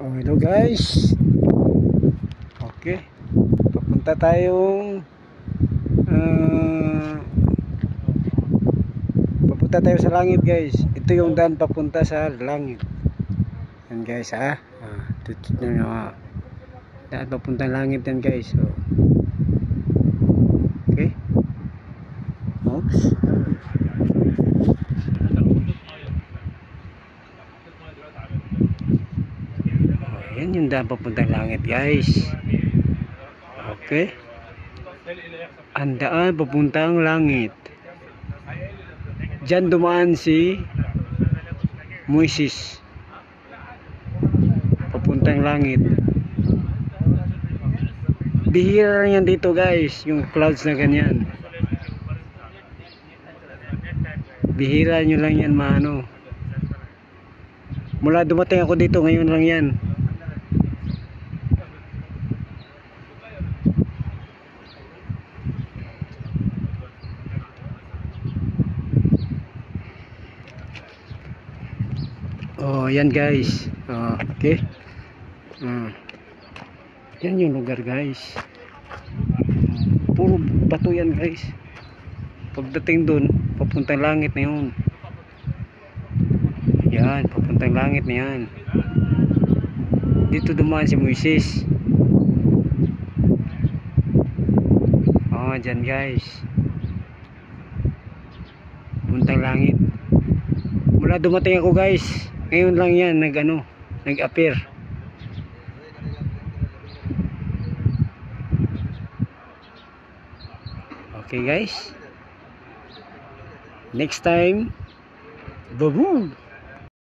Oh, hello guys. Okay. Papunta tayong uh, papunta tayo sa langit guys. Ito yung daan papunta sa langit. Yan guys ha. Tutut nyo nyo ha. Daan papunta langit yan guys. So, okay. Oops. Yan yung daan papunta langit guys. Okay. Ang daan papuntang langit. Diyan dumaan si Moises papuntang langit. Bihira lang yan dito guys, yung clouds na ganyan. Bihira nyo lang yan maano. Mula dumating ako dito ngayon lang yan. Oh, yan guys. Okay. Yan yung lugar guys. Puro bato yan guys. Pagdating dun, papuntang langit na yun. Yan, papuntang langit na yan. Dito dumaan si Moises. Oh, dyan guys. Papuntang langit. Mula dumating ako guys. Ngayon lang yan nag-appear. Okay guys. Next time. Baboom.